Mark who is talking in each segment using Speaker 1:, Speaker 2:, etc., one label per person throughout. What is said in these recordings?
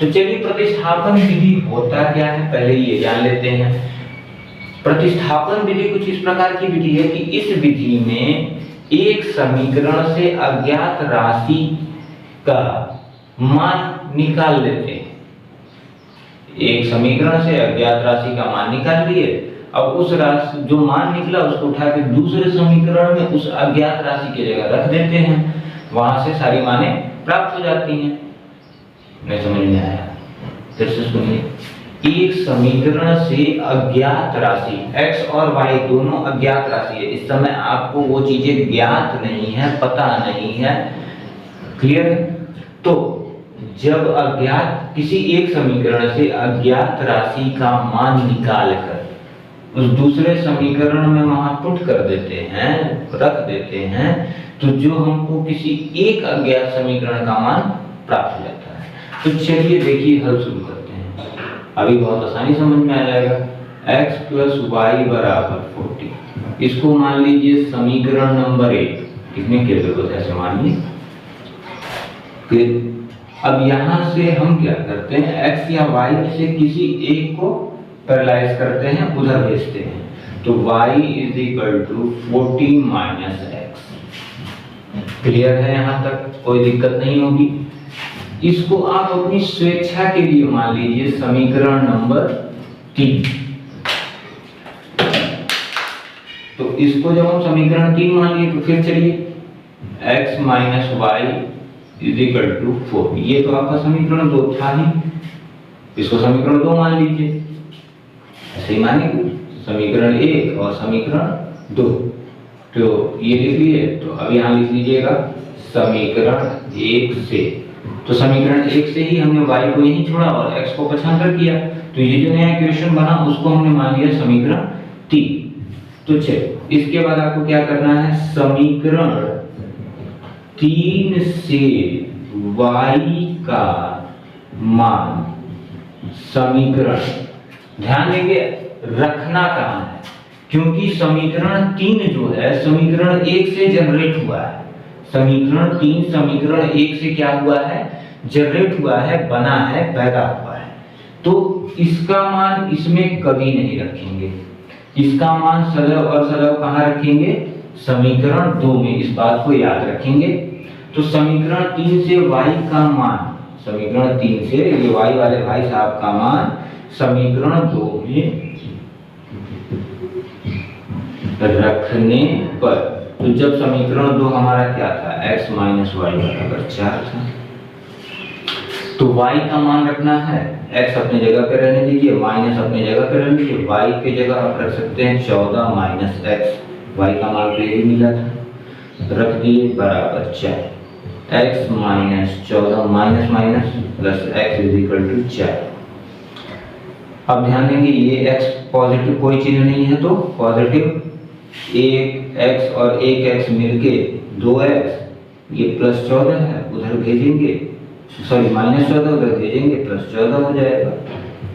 Speaker 1: तो चलिए प्रतिस्थापन विधि होता क्या है पहले ये जान लेते हैं। प्रतिस्थापन विधि कुछ इस प्रकार की विधि है कि इस विधि में एक समीकरण से अज्ञात राशि का मान निकाल लेते हैं। एक समीकरण से अज्ञात राशि का मान निकाल लिए, अब उस राशि जो मान निकला उसको उठा के दूसरे समीकरण में उस अज्ञात राशि की जगह रख देते हैं, वहां से सारी मानें प्राप्त हो जाती हैं। नहीं समझ में आया? फिर से सुनिए। एक समीकरण से अज्ञात राशि x और y दोनों अज्ञात राशि है। इस समय आपको वो चीजें ज्ञात नहीं है, पता नहीं है, क्लियर है? तो जब अज्ञात किसी एक समीकरण से अज्ञात राशि का मान निकालकर उस दूसरे समीकरण में वहां पुट कर देते हैं, रख देते हैं, तो जो हमको किसी एक अज्ञात समीकरण का मान प्राप्त हो जाता है। तो चलिए देखिए हल शुरू करते हैं। अभी बहुत आसानी समझ में आ जाएगा। x + y = 40, इसको मान लीजिए समीकरण नंबर 1। कितने के जरूरत है ऐसे मान लीजिए। अब यहां से हम क्या करते हैं, x या y में से किसी एक को पैरेललाइज करते हैं, उधर भेजते हैं। तो y = 40 - x। क्लियर है? यहां तक कोई दिक्कत नहीं होगी। इसको आप अपनी स्वेच्छा के लिए मान लीजिए समीकरण नंबर 3। तो इसको जब हम समीकरण 3 मान लिए तो फिर चलिए x - y = 4। ये तो आपका समीकरण 2 था ही, इसको समीकरण 2 मान लीजिए। ऐसे ही मानेंगे समीकरण 1 और समीकरण 2। तो ये लिख लिए। तो अब यहाँ लिख लीजिएगा समीकरण 1 से। तो समीकरण 1 से ही हमने y को यहीं छोड़ा और x को पक्षांतर किया। तो ये जो नया इक्वेशन बना उसको हमने मान लिया समीकरण 3। तो चलिए इसके बाद आपको क्या करना है, समीकरण 3 से y का मान समीकरण, ध्यान देंगे रखना कहां है, क्योंकि समीकरण 3 जो है समीकरण 1 से जनरेट हुआ है। समीकरण 3 समीकरण 1 से क्या हुआ है, जनरेट हुआ है, बना है, पैदा हुआ है। तो इसका मान इसमें कभी नहीं रखेंगे, इसका मान सदैव और सदैव कहां रखेंगे, समीकरण 2 में। इस बात को याद रखेंगे। तो समीकरण 3 से y का मान, समीकरण 3 से ये y वाले भाई साहब का मान समीकरण 2 में रखने पर, तो जब समीकरण 2 हमारा क्या था, x - y = 4 था। तो y का मान रखना है, x अपने जगह पे रहने दीजिए, माइनस अपने जगह पे रहने दीजिए। y के जगह आप रख सकते हैं 14 - x, y का मान तो यही मिला था, रख दिए बराबर 4। x - 14 minus plus x = 4। अब ध्यान देंगे ये x पॉजिटिव कोई चिन्ह नहीं है तो पॉजिटिव 1x और 1x मिलके 2x, ये +14 है, उधर भेजेंगे, सॉरी -14 उधर भेजेंगे, +14 हो जाएगा,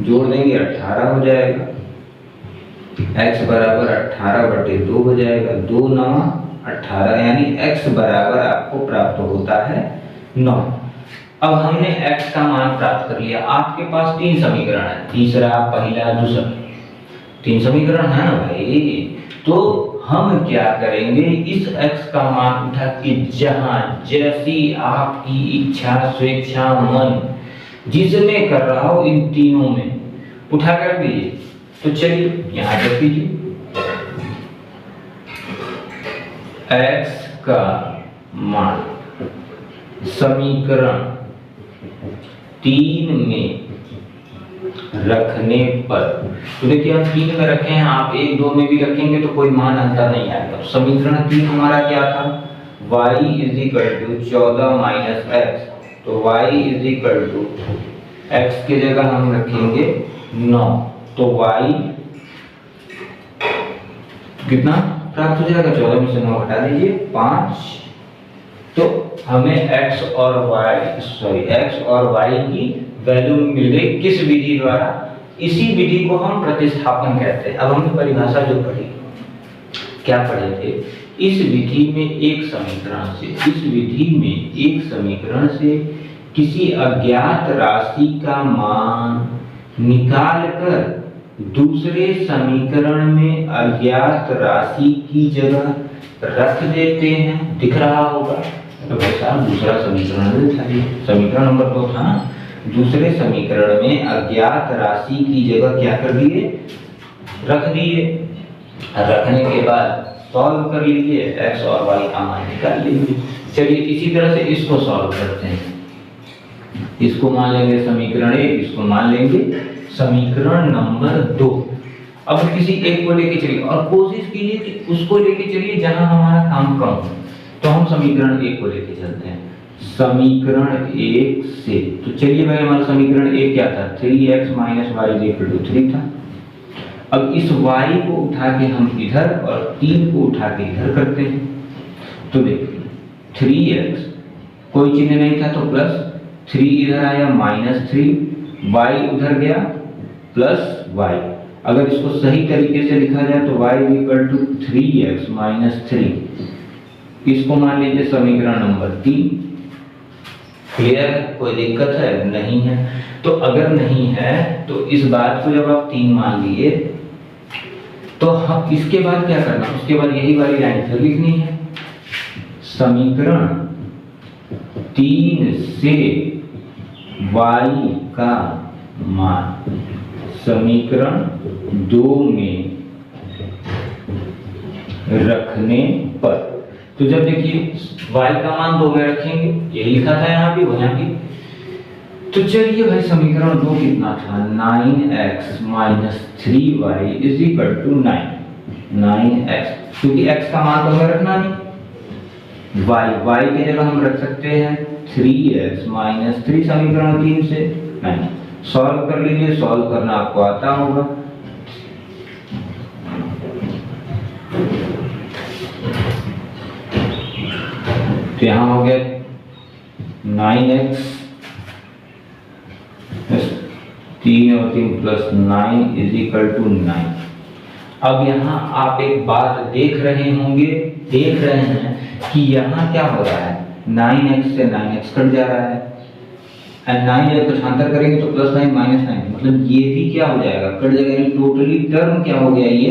Speaker 1: जोड़ देंगे 18 हो जाएगा। x = 18/2 हो जाएगा, 2 - 9 18, यानी x बराबर आपको प्राप्त होता है 9। अब हमने x का मान प्राप्त कर लिया। आपके पास 3 समीकरण है, तीसरा, पहला, दूसरा, 3 समीकरण है ना भाई। तो हम क्या करेंगे, इस x का मान उठा के जहां जैसी आपकी इच्छा, स्वेच्छा, मन जिसमें कर रहा हो इन तीनों में उठा कर दीजिए। तो चलिए यहां रख दीजिए x का मान समीकरण 3 में रखने पर, तो देखिए हम 3 में रखे हैं, आप 1, 2 में भी रखेंगे तो कोई मान अंतर नहीं आएगा। समीकरण 3 हमारा क्या था, y = 14 - x, तो y = x के जगह हम रखेंगे 9, तो y कितना प्राप्त हो जाएगा, 14 में से 9 हटा दीजिए 5। तो हमें x और y की वैल्यू मिल गई किस विधि द्वारा, इसी विधि को हम प्रतिस्थापन कहते हैं। अब हमने परिभाषा जो पढ़ी, क्या पढ़े थे, इस विधि में एक समीकरण से, इस विधि में एक समीकरण से किसी अज्ञात राशि का मान निकालकर दूसरे समीकरण में अज्ञात राशि की जगह रख देते हैं, दिख रहा होगा। तो वैसा दूसरा समीकरण था, समीकरण नंबर 2 था ना, दूसरे समीकरण में अज्ञात राशि की जगह क्या कर दिए, रख दिए। रखने के बाद सॉल्व कर लीजिए, x और y का मान निकाल लीजिए। चलिए इसी तरह से इसको सॉल्व करते हैं। इसको मान लेंगे समीकरण 1, इसको मान लेंगे समीकरण नंबर 2। अब किसी एक को लेके चलिए और कोशिश कीजिए कि उसको लेके चलिए जहां हमारा काम कम हो। तो हम समीकरण 1 को लेके चलते हैं। समीकरण 1 से तो चलिए भाई, हमारा समीकरण 1 क्या था, 3x - y 3 था। अब इस y को उठा के हम इधर और 3 को उठा के इधर करते हैं। तो देखिए 3x कोई चिन्ह नहीं था तो प्लस, 3 इधर आया -3, y उधर गया प्लस y। अगर इसको सही तरीके से लिखा जाए तो y = 3x - 3। इसको मान लीजिए समीकरण नंबर 3। क्लियर है, कोई दिक्कत है? नहीं है। तो अगर नहीं है तो इस बात को जब आप 3 मान लिए तो हम इसके बाद क्या करना, उसके बाद यही वाली लाइन फिर लिखनी है। समीकरण 3 से y का मान समीकरण 2 में रखने पर, तो जब देखिए y का मान 2 में रखेंगे, यही लिखा था यहाँ भी वहाँ भी। तो चलिए भाई समीकरण 2 कितना था, 9x - 3y = 9। 9x क्योंकि x का मान तो हमें रखना नहीं, y की जगह हम रख सकते हैं 3x - 3 समीकरण 3 से 9। सॉल्व कर लीजिए, सॉल्व करना आपको आता होगा। तो यहाँ हो गया 9x 3 और 3 + 9 = 9। अब यहाँ आप एक बात देख रहे होंगे, देख रहे हैं कि यहाँ क्या हो रहा है, 9x से 9x कट जा रहा है, 9 जब भाषांतर करेंगे तो +9 - 9, मतलब ये भी क्या हो जाएगा, कट जाएगा। टोटली टर्म क्या हो गया, ये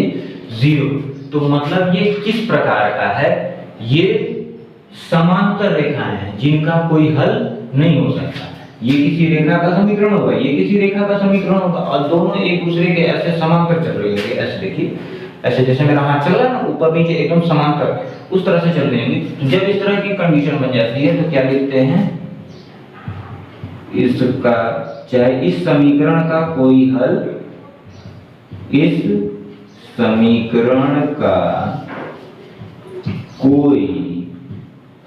Speaker 1: 0। तो मतलब ये किस प्रकार का है, ये समांतर रेखाएं हैं जिनका कोई हल नहीं हो सकता। ये किसी रेखा का समीकरण होगा, ये किसी रेखा का समीकरण होगा, और दोनों एक दूसरे के ऐसे समांतर चल रहे होंगे। ऐसे देखिए, ऐसे जैसे मेरा हाथ चल रहा है ना, ऊपर नीचे एकदम समांतर, उस तरह से चल रहे होंगे। तो जब इस तरह की कंडीशन बन जाती है तो क्या लिखते हैं, इसका चाहे इस समीकरण का कोई हल, इस समीकरण का कोई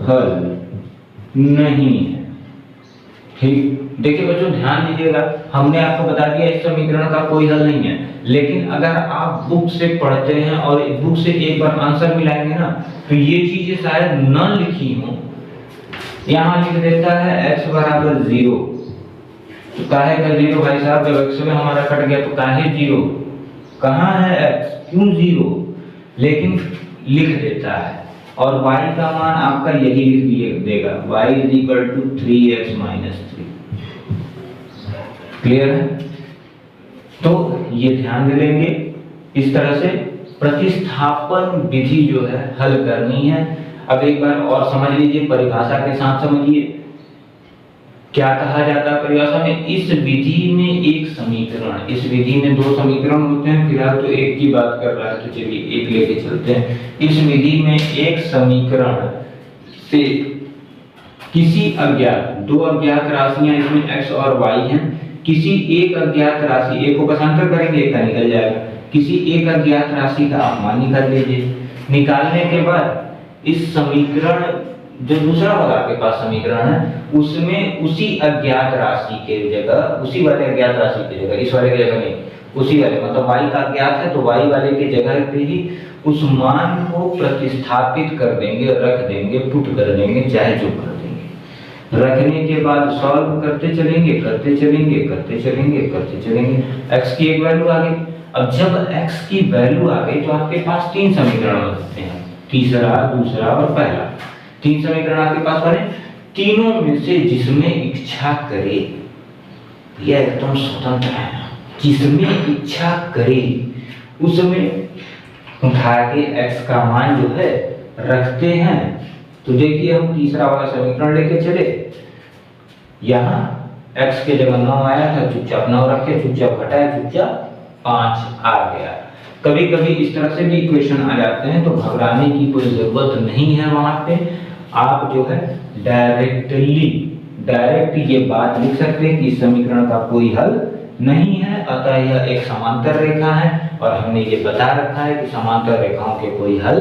Speaker 1: हल नहीं है। ठीक, देखिए बच्चों ध्यान दीजिएगा, हमने आपको बता दिया इस समीकरण का कोई हल नहीं है, लेकिन अगर आप बुक से पढ़ते हैं और बुक से एक बार आंसर मिलाएंगे ना, तो ये चीजें शायद न लिखी हो। यहाँ लिख देता है x = 0, तो काहे का 0 भाई साहब, जब x में हमारा कट गया तो काहे 0, कहाँ है x, क्यों 0, लेकिन लिख देता है। और y का मान आपका यही लिख देगा, y = 3x - 3। क्लियर है? तो ये ध्यान दे लेंगे, इस तरह से प्रतिस्थापन विधि जो है हल करनी है। अब एक बार और समझ लीजिए, परिभाषा के साथ समझिए क्या कहा जाता है परिभाषा में। इस विधि में एक समीकरण, इस विधि में 2 समीकरण होते हैं, फिलहाल तो एक की बात कर रहा है तो चलिए एक लेके चलते हैं। इस विधि में एक समीकरण से किसी अज्ञात, 2 अज्ञात राशियां इसमें x और y हैं, किसी एक अज्ञात राशि, एक को भाषांतर करेंगे एक का निकल जाएगा, किसी एक अज्ञात राशि का आप मान निकाल लीजिए। निकालने के बाद इस समीकरण, जो दूसरा वाला आपके पास समीकरण है, उसमें उसी अज्ञात राशि के जगह, उसी वाले अज्ञात राशि की जगह, इस वाले की जगह नहीं, उसी वाले, मतलब y का अज्ञात है तो y वाले की जगह पे ही उस मान को प्रतिस्थापित कर देंगे, रख देंगे, पुट कर देंगे, चाहे जो कर देंगे। रखने के बाद सॉल्व करते चलेंगे, करते चलेंगे, करते चलेंगे, करते चलेंगे, x की एक वैल्यू आ गई। अब जब x की वैल्यू आ गई तो आपके पास 3 समीकरण हो सकते हैं, तीसरा, दूसरा और पहला। 3 समीकरण आपके पास बने। तीनों में से जिसमें इच्छा करे, यह एकदम स्वतंत्र है, जिसमें इच्छा करे उसमें उठा के x का मान जो है रखते हैं। तो देखिए हम तीसरा वाला समीकरण लेके चले, यहाँ x के जगह 9 आया था, चुपचाप 9 रखे, चुपचाप घटाया, चुपचाप 5 आ गया। कभी कभी इस तरह से भी इक्वेशन आ जाते हैं, तो घबराने की कोई जरूरत नहीं है। वहां पे आप जो है डायरेक्ट ये बात लिख सकते हैं कि इस समीकरण का कोई हल नहीं है, अतः यह एक समांतर रेखा है और हमने ये बता रखा है कि समांतर रेखाओं के कोई हल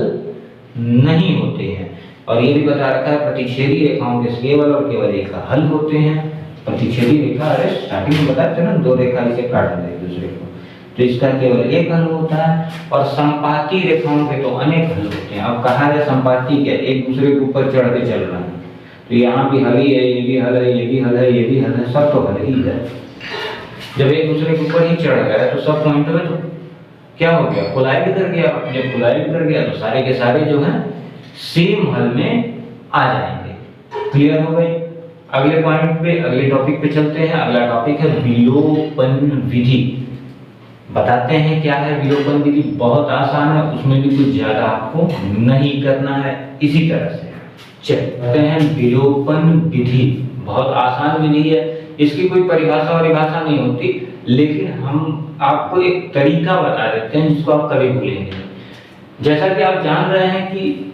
Speaker 1: नहीं होते हैं। और ये भी बता रखा है प्रतिच्छेदी रेखाओं के केवल और केवल एक हल होते हैं। प्रतिच्छेदी रेखा, अरे स्टार्टिंग में बताते ना, दो रेखा इसे काट दें एक दूसरे को, तो इसका केवल एक हल होता है। और संपाती रेखाओं के तो अनेक हल होते हैं। अब कहा जाए संपाती क्या, एक दूसरे के ऊपर चढ़ के चल रहा है, तो यहाँ भी हल ही है, ये भी हल है, ये भी हल है, ये भी हल है, सब तो हल ही है। जब एक दूसरे के ऊपर ही चढ़ गया तो सब पॉइंट में तो क्या हो गया, कोलाइड कर गया। जब कोलाइड कर गया तो सारे के सारे जो हैं सेम हल में आ जाएंगे। क्लियर हो गई? अगले पॉइंट पे, अगले टॉपिक पे चलते हैं। अगला टॉपिक है विलोपन विधि। बताते हैं क्या है विलोपन विधि। बहुत आसान है, उसमें भी कुछ ज्यादा आपको नहीं करना है। इसी तरह से चलते हैं विलोपन विधि। बहुत आसान विधि है, इसकी कोई परिभाषा नहीं होती, लेकिन हम आपको एक तरीका बता देते हैं जिसको आप कभी भूलेंगे। जैसा कि आप जान रहे हैं कि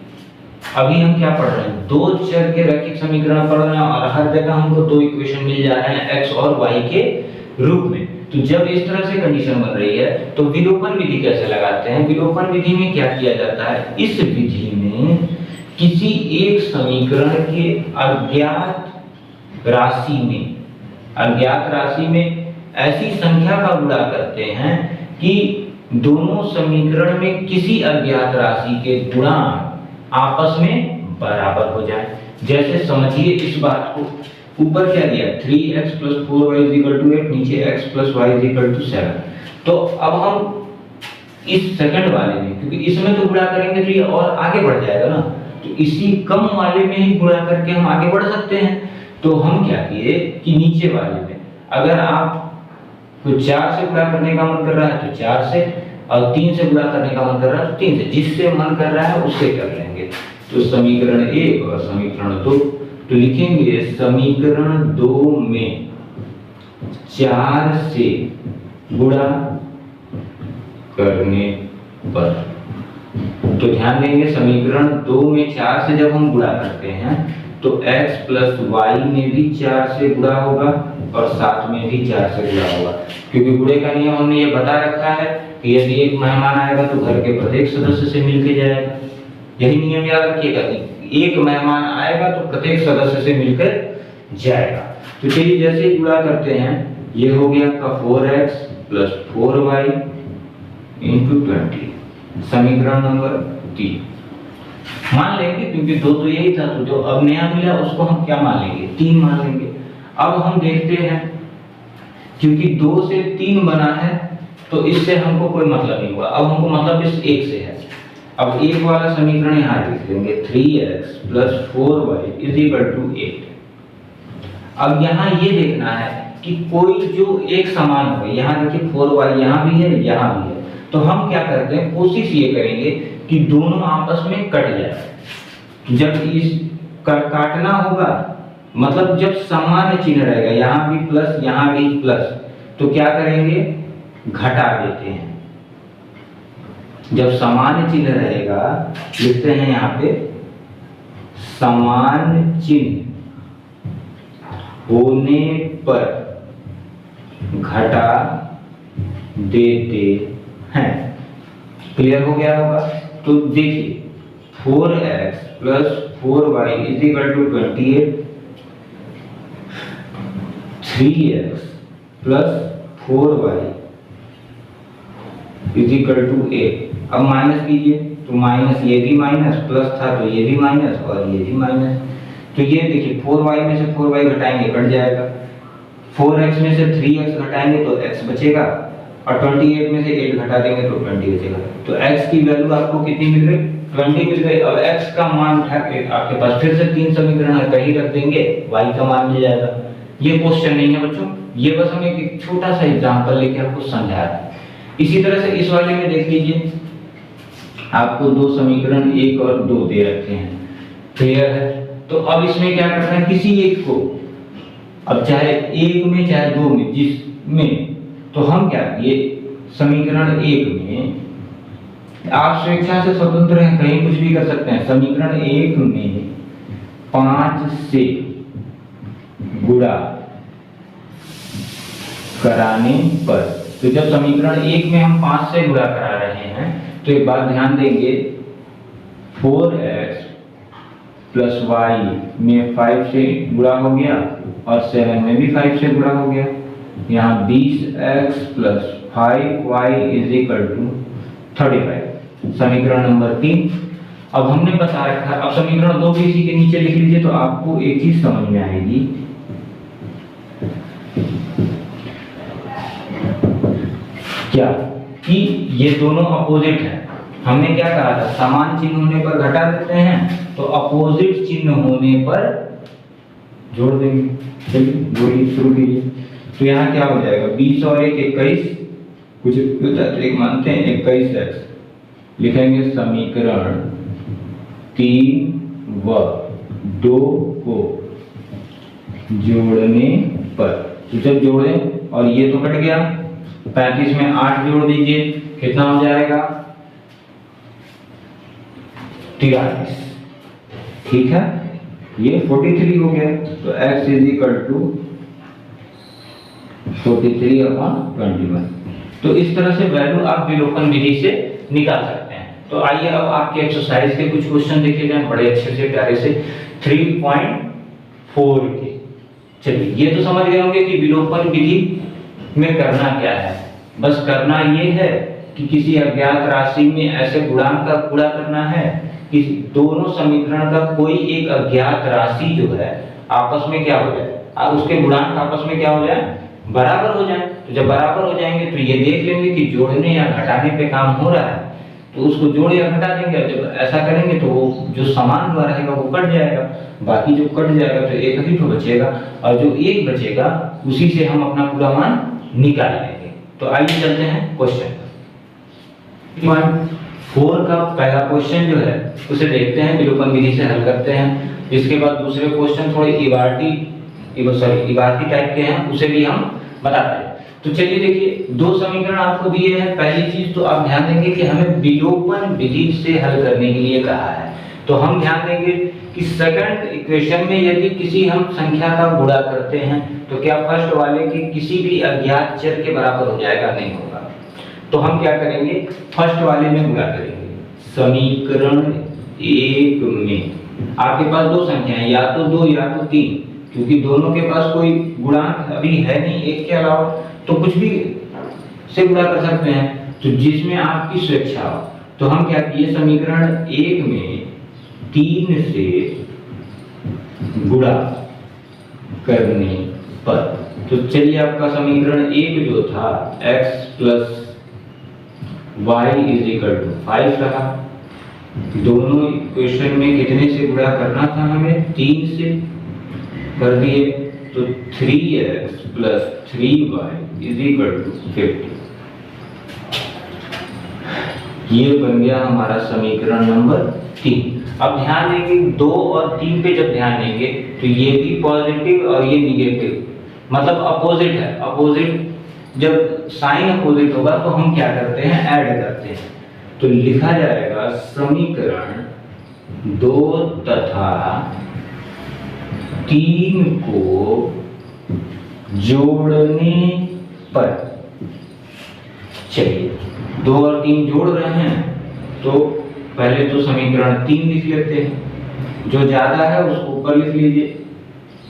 Speaker 1: अभी हम क्या पढ़ रहे हैं, दो चर के रैखिक समीकरण पढ़ रहे हैं और हर जगह हमको दो इक्वेशन मिल जा रहे हैं x और y के रूप में। तो जब इस तरह से कंडीशन बन रही है तो विलोपन विधि कैसे लगाते हैं। विलोपन विधि में क्या किया जाता है, इस विधि में किसी एक समीकरण के अज्ञात राशि में ऐसी संख्या का गुणा करते हैं कि दोनों समीकरण में किसी अज्ञात राशि के गुणांक आपस में बराबर हो जाए। जैसे समझिए इस बात को, ऊपर क्या दिया 3x + 4y = 8, नीचे x + y = 7। तो अब हम इस सेकंड वाले में, क्योंकि इसमें तो गुणा करेंगे तो ये और आगे बढ़ जाएगा ना, तो इसी कम वाले में ही गुणा करके हम आगे बढ़ सकते हैं। तो हम क्या किए कि नीचे वाले में अगर आप को 4 से गुणा करने का मन कर रहा है तो 4 से, और 3 से गुणा करने का मन कर रहा है तो 3 से, जिससे मन कर रहा है उससे कर लेंगे। तो समीकरण 1 और समीकरण 2, तो लिखेंगे समीकरण 2 में 4 से गुणा करने पर, तो ध्यान देंगे समीकरण 2 में 4 से जब हम गुणा करते हैं तो x + y में भी 4 से गुणा होगा और साथ में भी 4 से गुणा होगा, क्योंकि गुणे का नियम हमने ये बता रखा है कि यदि एक मेहमान आएगा तो घर के प्रत्येक सदस्य से मिलके जाएगा। यही नियम याद रखिएगा कि एक मेहमान आएगा तो प्रत्येक सदस्य से मिलकर जाएगा। तो चलिए जैसे ही गुणा करते हैं, ये हो गया आपका 4x + 4y × 20, समीकरण नंबर 3 मान लेंगे, क्योंकि 2 तो यही था, तो जो अब नया मिला उसको हम क्या मान लेंगे, 3 मान लेंगे। अब हम देखते हैं, क्योंकि 2 से 3 बना है तो इससे हमको कोई मतलब नहीं हुआ, अब हमको मतलब इस 1 से है। अब एक वाला समीकरण यहाँ लिख लेंगे 3x + 4y = 8। अब यहाँ ये देखना है कि कोई जो एक समान हो, यहाँ देखिए 4y यहाँ भी है, यहाँ भी है, तो हम क्या करते हैं, कोशिश ये करेंगे कि दोनों आपस में कट जाए। जब इस काटना होगा, मतलब जब सामान्य चिन्ह रहेगा, यहाँ भी प्लस यहाँ भी प्लस, तो क्या करेंगे, घटा देते हैं। जब सामान्य चिन्ह रहेगा, लिखते हैं यहाँ पे समान चिन्ह होने पर घटा देते हैं। क्लियर हो गया होगा? तो देखिए 4x + 4y = 28, 3x + 4y = 8। अब माइनस कीजिए, तो माइनस, ये भी माइनस, प्लस था तो ये भी माइनस और ये भी माइनस। तो ये देखिए 4y में से 4y घटाएंगे, कट जाएगा। 4x में से 3x घटाएंगे तो x बचेगा, और 28 में से 8 घटा देंगे तो 20 बचेगा। तो x की वैल्यू आपको कितनी मिल रही, 20 मिल गई। अब x का मान उठा के आपके पास फिर से 3 समीकरण है, कहीं रख देंगे y का मान मिल जाएगा। ये क्वेश्चन नहीं है बच्चों, ये बस हम एक छोटा सा एग्जांपल लेके आपको समझाया। इसी तरह से इस वाले में देख लीजिए, आपको 2 समीकरण 1 और 2 दे रखे हैं, क्लियर है। तो अब इसमें क्या करना है, किसी एक को, अब चाहे 1 में चाहे 2 में, जिसमें तो हम क्या, ये समीकरण 1 में आप स्वेच्छा से स्वतंत्र हैं, कहीं कुछ भी कर सकते हैं। समीकरण 1 में 5 से गुणा कराने पर, तो जब समीकरण 1 में हम 5 से गुणा करा रहे हैं तो एक बात ध्यान देंगे, 4x प्लस y में 5 से गुणा हो गया और 7 में भी 5 से गुणा हो गया। यहाँ 20x plus 5y is equal to 35, समीकरण नंबर 3। अब हमने बता रखा, अब समीकरण 2 भी इसी के नीचे लिख लीजिए, तो आपको एक चीज समझ में आएगी, क्या कि ये दोनों अपोजिट है। हमने क्या कहा था, समान चिन्ह होने पर घटा देते हैं, तो अपोजिट चिन्ह होने पर जोड़ देंगे। चलिए जोड़िए, शुरू कीजिए। तो यहाँ क्या हो जाएगा, 20 और 1 21, कुछ एक मानते हैं 21x, लिखेंगे समीकरण 3 व 2 को जोड़ने पर, तो जब जोड़े और ये तो कट गया, 35 में 8 जोड़ दीजिए, कितना हो जाएगा 43, ठीक है, ये 43 हो गया। तो x इज इक्वल टू 43/21। तो इस तरह से वैल्यू आप विलोपन विधि से निकाल सकते हैं। तो आइए अब आपके एक्सरसाइज के कुछ क्वेश्चन देखे जाएं, बड़े अच्छे से प्यारे से 3.4 के। चलिए ये तो समझ गए होंगे कि विलोपन विधि में करना क्या है। बस करना ये है कि किसी अज्ञात राशि में ऐसे गुणांक का गुणा करना है कि दोनों समीकरण का कोई एक अज्ञात राशि जो है आपस में क्या हो जाए, उसके गुणांक आपस में क्या हो जाए, बराबर हो जाए। तो जब बराबर हो जाएंगे तो ये देख लेंगे कि जोड़ने या घटाने पे काम हो रहा है, तो उसको जोड़ या घटा देंगे। जब ऐसा करेंगे तो वो जो समान हुआ रहेगा वो कट जाएगा, बाकी जो कट जाएगा तो एक ही तो बचेगा, और जो एक बचेगा उसी से हम अपना पूरा मान निकाल लेंगे। तो आइए चलते हैं क्वेश्चन 4 का पहला क्वेश्चन जो है उसे देखते हैं, विलोपन विधि से हल करते हैं। इसके बाद दूसरे क्वेश्चन थोड़े इबारती टाइप के हैं, उसे भी हम बताते हैं। तो चलिए देखिए, 2 समीकरण आपको दिए हैं। पहली चीज तो आप ध्यान देंगे कि हमें विलोपन विधि से हल करने के लिए कहा है, तो हम ध्यान देंगे कि सेकंड इक्वेशन में यदि किसी हम संख्या का गुणा करते हैं तो क्या फर्स्ट वाले के किसी भी अज्ञात चर के बराबर हो जाएगा, नहीं होगा। तो हम क्या करेंगे, फर्स्ट वाले में गुणा करेंगे। समीकरण 1 में आपके पास 2 संख्या है, या तो 2 या तो 3, क्योंकि दोनों के पास कोई गुणांक अभी है नहीं एक के अलावा, तो कुछ भी से गुणा कर सकते हैं, तो जिसमें आपकी स्वेच्छा हो। तो हम क्या किए, समीकरण 1 में 3 से गुणा करने पर, तो चलिए आपका समीकरण 1 जो था x plus y is equal to 5 रहा। दोनों इक्वेशन में कितने से गुणा करना था हमें, 3 से कर दिए, तो 3x plus 3y is equal to 50। ये बन गया हमारा समीकरण नंबर 3। अब ध्यान देंगे 2 और 3 पे जब ध्यान देंगे तो ये भी पॉजिटिव और ये निगेटिव, मतलब अपोजिट है। अपोजिट जब साइन अपोजिट होगा तो हम क्या करते हैं, ऐड करते हैं। तो लिखा जाएगा समीकरण 2 तथा 3 को जोड़ने पर, चलिए 2 और 3 जोड़ रहे हैं, तो पहले तो समीकरण 3 लिख लेते हैं, जो ज्यादा है उसको ऊपर लिख लीजिए,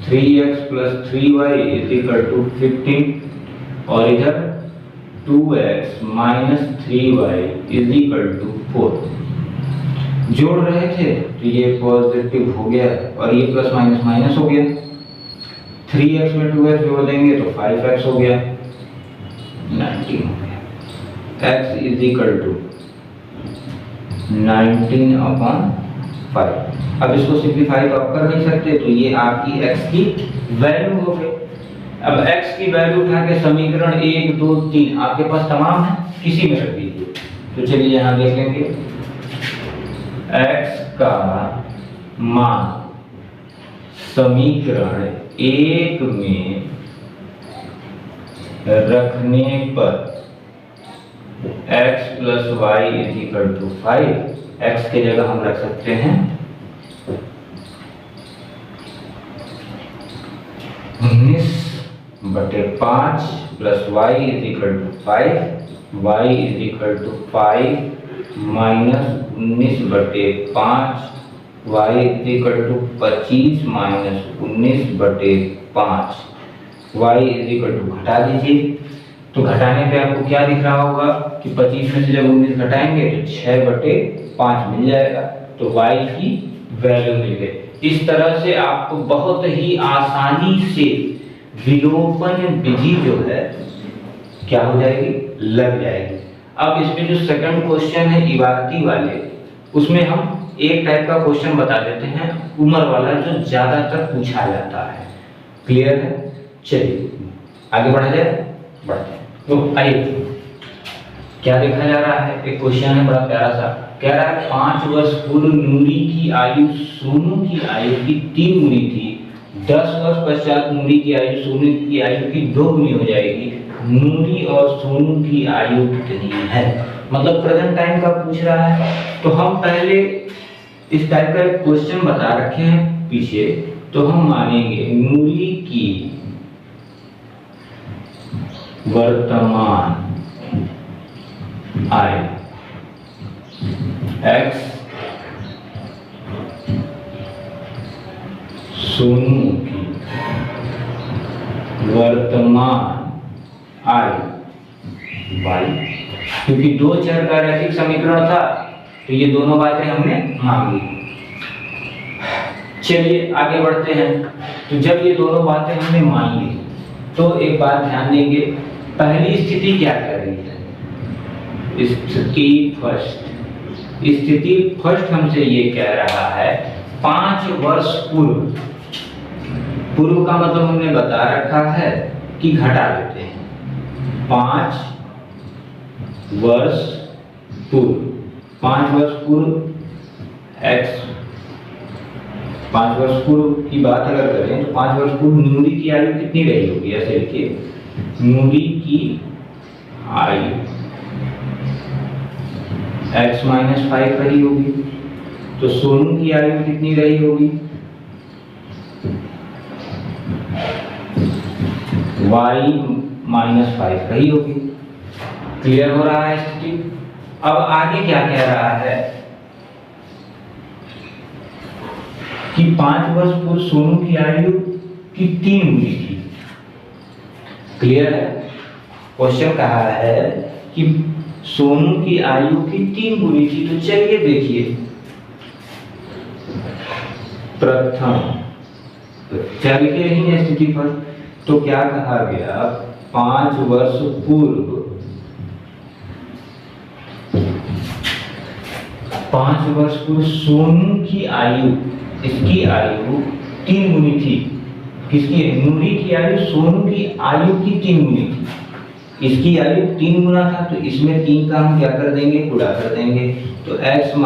Speaker 1: 3x plus 3y is equal to 15, और इधर 2x minus 3y is equal to 4। जोड़ रहे थे तो ये पॉजिटिव हो गया और ये प्लस माइनस माइनस हो गया, 3x में 2x जोड़ देंगे तो 5x हो गया, 19 हो गया। x is equal to 19/5। अब इसको सिंप्लीफाई तो आप कर नहीं सकते, तो ये आपकी x की वैल्यू हो गई। अब x की वैल्यू उठा के समीकरण 1 2 3 आपके पास तमाम है, किसी में रख दीजिए। तो चलिए यहाँ देख लेंगे, x का मान समीकरण 1 में रखने पर x + y = 5, x के जगह हम रख सकते हैं 19/5 + y = 5, y = 5 -19/5, y = 25 -19/5, y घटा दीजिए। तो घटाने पे आपको क्या दिख रहा होगा कि 25 में से जब 19 घटाएंगे तो 6/5 मिल जाएगा, तो y की वैल्यू मिल गई। इस तरह से आपको बहुत ही आसानी से विलोपन विधि जो है क्या हो जाएगी, लग जाएगी। अब इसमें जो सेकंड क्वेश्चन है इबारती वाले, उसमें हम एक टाइप का क्वेश्चन बता देते हैं उम्र वाला, जो ज्यादातर पूछा जाता है। क्लियर है? चलिए आगे बढ़ा जाए, बढ़ते हैं। तो आइए, क्या देखा जा रहा है, एक क्वेश्चन है बड़ा प्यारा सा, कह रहा है 5 वर्ष पूर्व नूरी की आयु सोनू की आयु की 3 गुनी थी, 10 वर्ष पश्चात नूरी की आयु सोनू की आयु की 2 गुनी हो जाएगी, नूरी और सोनू की आयु कितनी है? मतलब प्रेजेंट टाइम का पूछ रहा है। तो हम पहले इस टाइप का क्वेश्चन बता रखे हैं पीछे, तो हम मानेंगे नूरी की वर्तमान आयु x, सोनू की वर्तमान आयु y, क्योंकि दो चर का रैखिक समीकरण था तो ये दोनों बातें हमने मांगी। चलिए आगे बढ़ते हैं। तो जब ये दोनों बातें हमने मान ली तो एक बात ध्यान देंगे, पहली स्थिति क्या कर रही है, स्थिति फर्स्ट हमसे ये कह रहा है 5 वर्ष पूर्व का मतलब हमने बता रखा है कि घटा देते हैं 5 वर्ष पूर्व x, 5 वर्ष पूर्व की बात अगर करें तो 5 वर्ष पूर्व नूरी की आयु कितनी रही होगी, ऐसे लिखिए नूरी की आयु x - 5 रही होगी, तो सोनू की आयु कितनी रही होगी, y - 5 रही होगी। क्लियर हो रहा है स्थिति? अब आगे क्या कह रहा है कि 5 वर्ष पूर्व सोनू की आयु की 3 गुनी थी। क्लियर है? क्वेश्चन कहा है कि सोनू की आयु की 3 गुनी थी। तो चलिए देखिए, प्रथम चल के रहेंगे स्थिति पर, तो क्या कहा गया 5 वर्ष पूर्व सोनू की आयु, इसकी आयु 3 गुनी थी। किसकी? नूरी की आयु सोनू की आयु की 3 गुनी थी। इसकी आयु 3 गुना था, तो इसमें 3 का हम क्या कर देंगे, गुणा कर देंगे। तो x - 5 =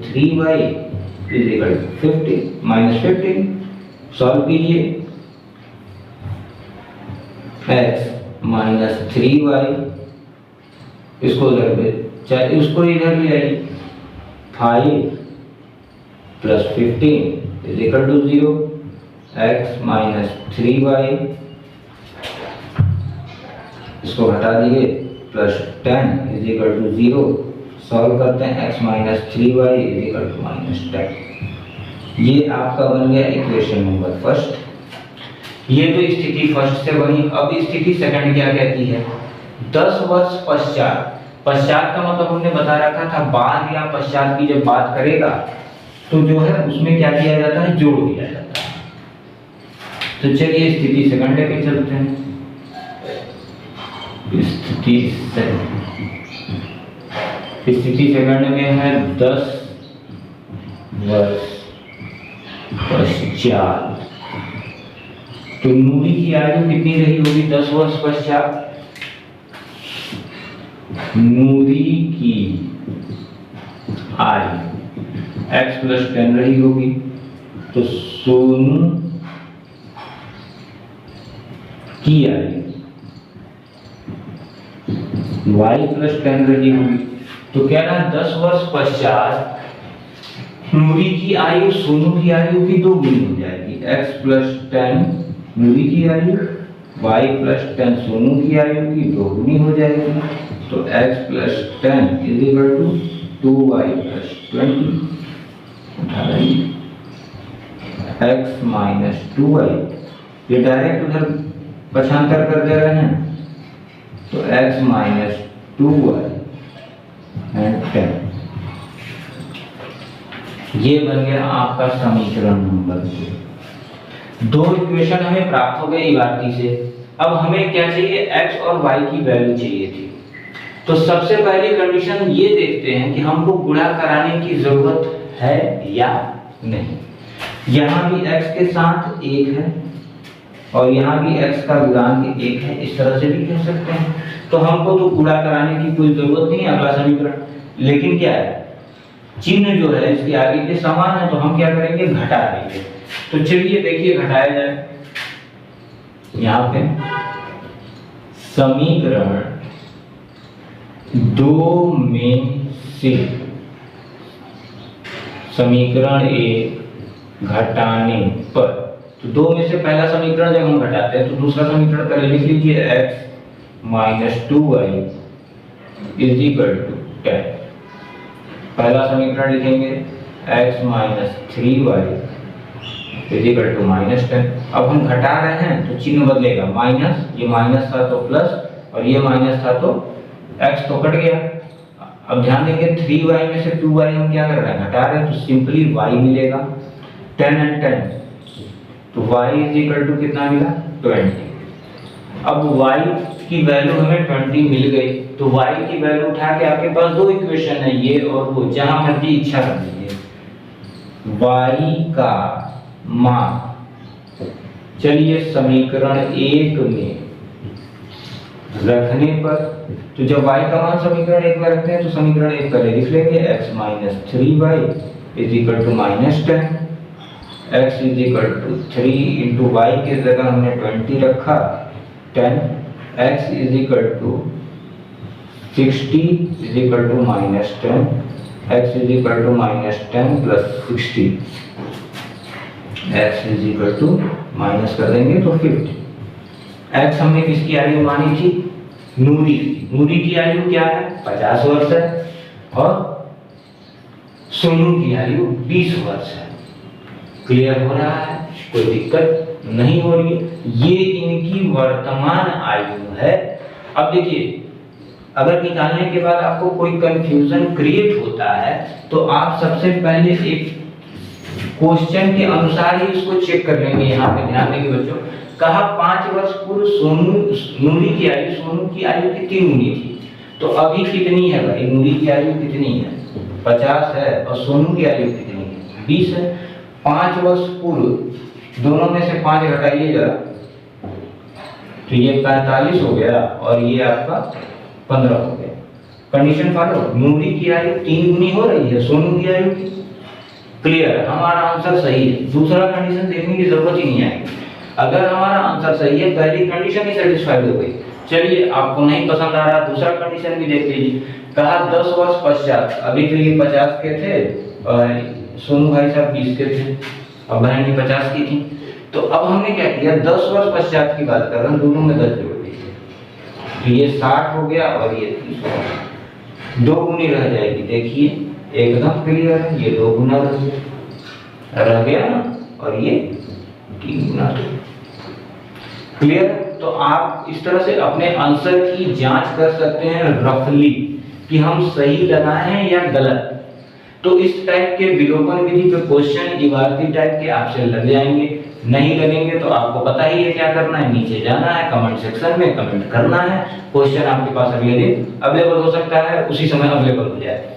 Speaker 1: 3y = 15 -15। सॉल्व कीजिए, x - 3y, इसको उधर पे चाहे उसको इधर ले आइए, 5 + 15 = 0, x - 3y, इसको हटा दिए, +10 = 0। सॉल्व करते हैं, x - 3y = -10। ये आपका बन गया इक्वेशन नंबर फर्स्ट। ये तो स्थिति फर्स्ट से बनी। अब स्थिति सेकंड क्या कहती है, 10 वर्ष पश्चात का मतलब हमने बता रखा था बाद या पश्चात की जब बात करेगा तो जो है उसमें क्या किया जाता है, जोड़ दिया जाता है। तो चलिए स्थिति सेकंड पे चलते हैं। स्थिति सेकंड में है 10 वर्ष पश्चात। तो नूरी की आयु कितनी रही होगी 10 वर्ष पश्चात? नूरी की आयु x + 10 रही होगी, तो सोनू की आयु y + 10 रही होगी। तो कह रहा है 10 वर्ष पश्चात नूरी की आयु सोनू की आयु की 2 गुनी हो जाएगी। x + 10 नूरी की आयु, y + 10 सोनू की आयु की 2 गुनी हो जाएगी। तो x + 10 = 2y + 20 x - 2y। ये डायरेक्ट उधर पक्षांतर कर दे रहे हैं, तो x - 2y and 10। ये बन गया आपका समीकरण नंबर 2। 2 इक्वेशन हमें प्राप्त हो गए इबारती से। अब हमें क्या चाहिए? x और y की वैल्यू चाहिए थी। तो सबसे पहली कंडीशन ये देखते हैं कि हमको गुणा कराने की जरूरत है या नहीं। यहाँ भी x के साथ 1 है और यहाँ भी x का गुणांक 1 है, इस तरह से भी कह सकते हैं। तो हमको तो गुणा कराने की कोई जरूरत नहीं है अगला समीकरण। लेकिन क्या है, चिन्ह जो है इसके आगे के समान है, तो हम क्या करेंगे? घटा देंगे। तो चलिए देखिए घटाया जाए। यहाँ पे समीकरण 2 में से समीकरण 1 घटाने पर, तो 2 में से पहला समीकरण जब हम घटाते हैं तो दूसरा समीकरण पहले लिख लीजिए। x - 2y = 10। पहला समीकरण लिखेंगे x - 3y = -10। अब हम घटा रहे हैं तो चिन्ह बदलेगा, माइनस, ये माइनस था तो प्लस और ये माइनस था तो x तो कट गया। अब ध्यान देंगे 3y में से 2y हम क्या कर रहे हैं? घटा रहे हैं, तो सिंपली y मिलेगा। 10 and 10, तो y = कितना मिला? 20। अब y की वैल्यू हमें 20 मिल गई, तो y की वैल्यू उठा के आपके पास 2 इक्वेशन है, ये और वो, जहां मर्जी इच्छा कर लीजिए। y का मान चलिए समीकरण 1 में रखने पर, तो जब y का मान समीकरण 1 में रखते हैं तो समीकरण 1 पहले लिख लेंगे। x - 3y = -10। x = 3 × y के जगह हमने 20 रखा, 10। x = 60 = -10, x = -10 + 60, x माइनस कर देंगे तो 50। x हमने किसकी आयु मानी थी? नूरी की। नूरी की आयु क्या है? 50 वर्ष है और सोनू की आयु 20 वर्ष है। क्लियर हो रहा है? कोई दिक्कत नहीं हो रही है। ये इनकी वर्तमान आयु है। अब देखिए, अगर निकालने के बाद आपको कोई कंफ्यूजन क्रिएट होता है तो आप सबसे पहले एक क्वेश्चन के अनुसार ही इसको चेक कर लेंगे। यहाँ पे ध्यान देंगे बच्चों, कहा 5 वर्ष पूर्व नूरी की आयु सोनू की आयु की 3 गुनी थी। तो अभी कितनी है भाई? नूरी की आयु कितनी है? 50 है और सोनू की आयु कितनी है? 20 है। 5 वर्ष पूर्व, दोनों में से 5 घटाइए जरा, तो ये 45 हो गया और ये आपका 15 हो गया। कंडीशन फॉलो, नूरी की आयु 3 गुनी हो रही है सोनू की आयु की। क्लियर है? हमारा आंसर सही है। दूसरा कंडीशन देखने की जरूरत ही नहीं आएगी। अगर हमारा आंसर सही है, पहली कंडीशन ही सेटिस्फाइड हो गई। चलिए, आपको नहीं पसंद आ रहा, दूसरा कंडीशन भी देख लीजिए। कहा 10 वर्ष पश्चात, अभी तो ये 50 के थे और सोनू भाई साहब 20 के थे और बहन की 50 की थी। तो अब हमने क्या किया, 10 वर्ष पश्चात की बात कर रहे हैं, दोनों में 10 जोड़ दीजिए, तो ये 60 हो गया और ये 30 हो गया। 2 गुनी रह जाएगी। देखिए एकदम क्लियर है, ये 2 गुना रह गया ना, और ये 3 गुना। क्लियर? तो आप इस तरह से अपने आंसर की जांच कर सकते हैं रफली कि हम सही लगाए हैं या गलत। तो इस टाइप के विलोपन विधि पे क्वेश्चन इबारती टाइप के आपसे लग जाएंगे। नहीं लगेंगे तो आपको पता ही है क्या करना है, नीचे जाना है, कमेंट सेक्शन में कमेंट करना है। क्वेश्चन आपके पास अगले दिन अवेलेबल हो सकता है, उसी समय अवेलेबल हो जाए।